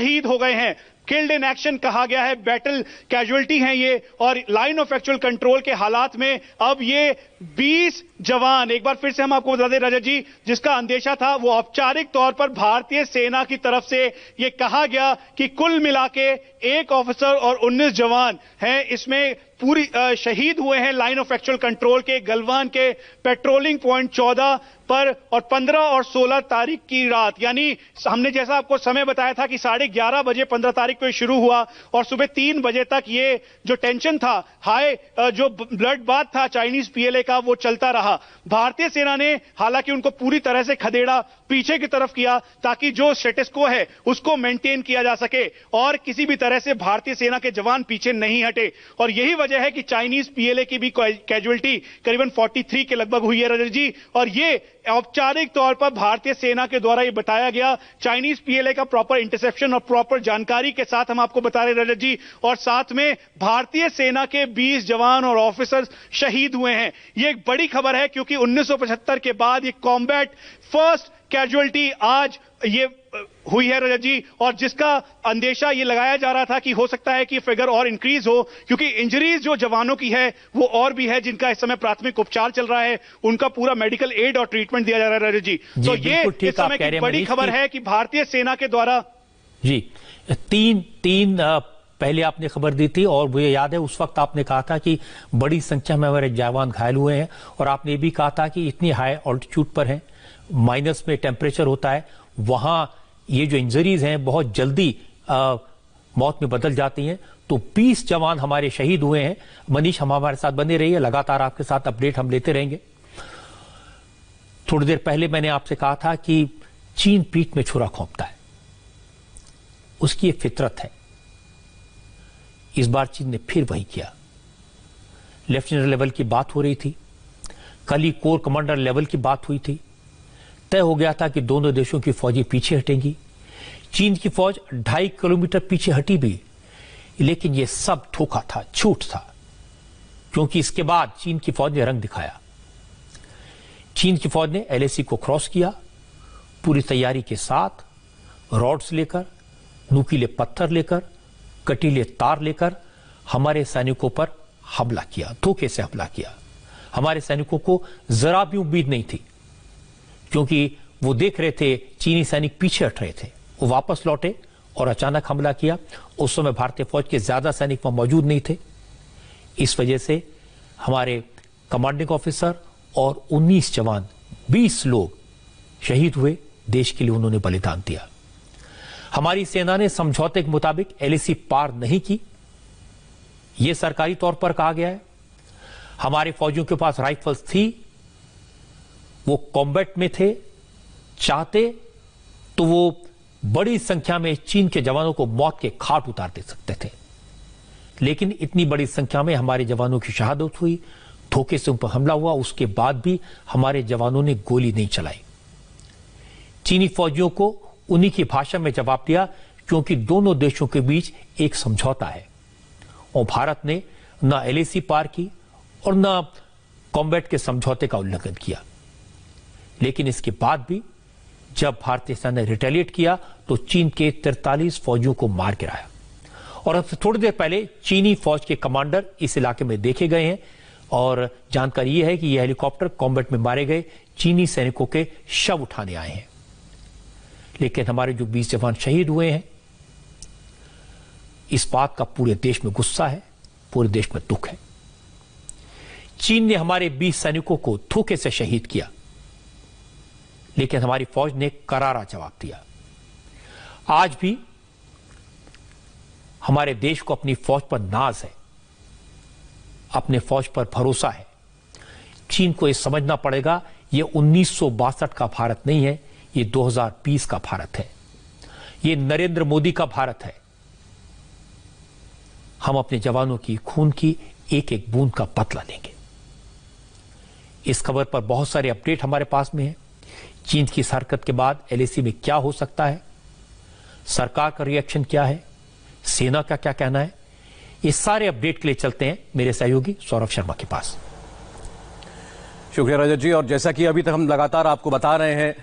शहीद हो गए हैं, किल्ड इन एक्शन कहा गया है, बैटल कैजुअलिटी हैं ये। और लाइन ऑफ एक्चुअल कंट्रोल के हालात में अब ये 20 जवान, एक बार फिर से हम आपको बता दें रजत जी, जिसका अंदेशा था वो औपचारिक तौर पर भारतीय सेना की तरफ से ये कहा गया कि कुल मिला के 1 ऑफिसर और 19 जवान हैं, इसमें पूरी शहीद हुए हैं लाइन ऑफ एक्चुअल कंट्रोल के गलवान के पेट्रोलिंग पॉइंट 14 पर। और 15 और 16 तारीख की रात, यानी हमने जैसा आपको समय बताया था कि 11:30 बजे 15 तारीख को शुरू हुआ और सुबह 3 बजे तक ये जो टेंशन था, हाई जो ब्लड बाथ था चाइनीज पीएलए का, वो चलता रहा। भारतीय सेना ने हालांकि उनको पूरी तरह से खदेड़ा, पीछे की तरफ किया, ताकि जो स्टेटस को है उसको मेंटेन किया जा सके और किसी भी तरह से भारतीय सेना के जवान पीछे नहीं हटे। और यही वजह है कि चाइनीज पीएलए की भी कैजुअलिटी करीबन 43 के लगभग हुई है रजत जी। और ये औपचारिक तौर पर भारतीय सेना के द्वारा ये बताया गया, चाइनीज पीएलए का प्रॉपर इंटरसेप्शन और प्रॉपर जानकारी के साथ हम आपको बता रहे रजत जी। और साथ में भारतीय सेना के 20 जवान और ऑफिसर्स शहीद हुए हैं। ये एक बड़ी खबर है क्योंकि 1975 के बाद ये कॉम्बैट फर्स्ट कैजुअलिटी आज ये हुई है रजत जी। और जिसका अंदेशा ये लगाया जा रहा था कि हो सकता है कि फिगर और इंक्रीज हो, क्योंकि इंजरीज जो जवानों की है वो और भी है, जिनका इस समय प्राथमिक उपचार चल रहा है, उनका पूरा मेडिकल एड और ट्रीटमेंट दिया जा रहा है रजत जी। तो ये इस समय की बड़ी खबर है कि भारतीय सेना के द्वारा जी तीन पहले आपने खबर दी थी और मुझे याद है उस वक्त आपने कहा था कि बड़ी संख्या में हमारे जवान घायल हुए हैं। और आपने भी कहा था कि इतनी हाई ऑल्टीट्यूड पर है, माइनस में टेम्परेचर होता है, वहां ये जो इंजरीज हैं बहुत जल्दी मौत में बदल जाती हैं। तो 20 जवान हमारे शहीद हुए हैं। मनीष, हम हमारे साथ बने रहिए, लगातार आपके साथ अपडेट हम लेते रहेंगे। थोड़ी देर पहले मैंने आपसे कहा था कि चीन पीठ में छुरा घोंपता है, उसकी एक फितरत है। इस बार चीन ने फिर वही किया। लेफ्टिनेंट लेवल की बात हो रही थी, कल ही कोर कमांडर लेवल की बात हुई थी। तय हो गया था कि दोनों देशों की फौजें पीछे हटेंगी। चीन की फौज 2.5 किलोमीटर पीछे हटी भी, लेकिन यह सब धोखा था, झूठ था, क्योंकि इसके बाद चीन की फौज ने रंग दिखाया। चीन की फौज ने एलएसी को क्रॉस किया, पूरी तैयारी के साथ रॉड्स लेकर, नुकीले पत्थर लेकर, कटीले तार लेकर हमारे सैनिकों पर हमला किया, धोखे से हमला किया। हमारे सैनिकों को जरा भी उम्मीद नहीं थी, क्योंकि वो देख रहे थे चीनी सैनिक पीछे हट रहे थे। वो वापस लौटे और अचानक हमला किया। उस समय भारतीय फौज के ज्यादा सैनिक वहां मौजूद नहीं थे। इस वजह से हमारे कमांडिंग ऑफिसर और 19 जवान, 20 लोग शहीद हुए। देश के लिए उन्होंने बलिदान दिया। हमारी सेना ने समझौते के मुताबिक एलएसी पार नहीं की, यह सरकारी तौर पर कहा गया है। हमारे फौजियों के पास राइफल्स थी, वो कॉम्बैट में थे, चाहते तो वो बड़ी संख्या में चीन के जवानों को मौत के घाट उतार दे सकते थे। लेकिन इतनी बड़ी संख्या में हमारे जवानों की शहादत हुई, धोखे से उन पर हमला हुआ, उसके बाद भी हमारे जवानों ने गोली नहीं चलाई। चीनी फौजियों को उन्हीं की भाषा में जवाब दिया, क्योंकि दोनों देशों के बीच एक समझौता है और भारत ने न एलएसी पार की और न कॉम्बैट के समझौते का उल्लंघन किया। लेकिन इसके बाद भी जब भारतीय सेना ने रिटेलिएट किया तो चीन के 43 फौजियों को मार गिराया। और अब थोड़ी देर पहले चीनी फौज के कमांडर इस इलाके में देखे गए हैं और जानकारी यह है कि यह हेलीकॉप्टर कॉम्बैट में मारे गए चीनी सैनिकों के शव उठाने आए हैं। लेकिन हमारे जो 20 जवान शहीद हुए हैं, इस बात का पूरे देश में गुस्सा है, पूरे देश में दुख है। चीन ने हमारे 20 सैनिकों को धोखे से शहीद किया, लेकिन हमारी फौज ने करारा जवाब दिया। आज भी हमारे देश को अपनी फौज पर नाज है, अपने फौज पर भरोसा है। चीन को यह समझना पड़ेगा, यह 1962 का भारत नहीं है, ये 2020 का भारत है, ये नरेंद्र मोदी का भारत है। हम अपने जवानों की खून की एक एक बूंद का बदला लेंगे। इस खबर पर बहुत सारे अपडेट हमारे पास में है। चीन की इस हरकत के बाद एलएसी में क्या हो सकता है, सरकार का रिएक्शन क्या है, सेना का क्या कहना है, इस सारे अपडेट के लिए चलते हैं मेरे सहयोगी सौरभ शर्मा के पास। शुक्रिया रजत जी। और जैसा कि अभी तक हम लगातार आपको बता रहे हैं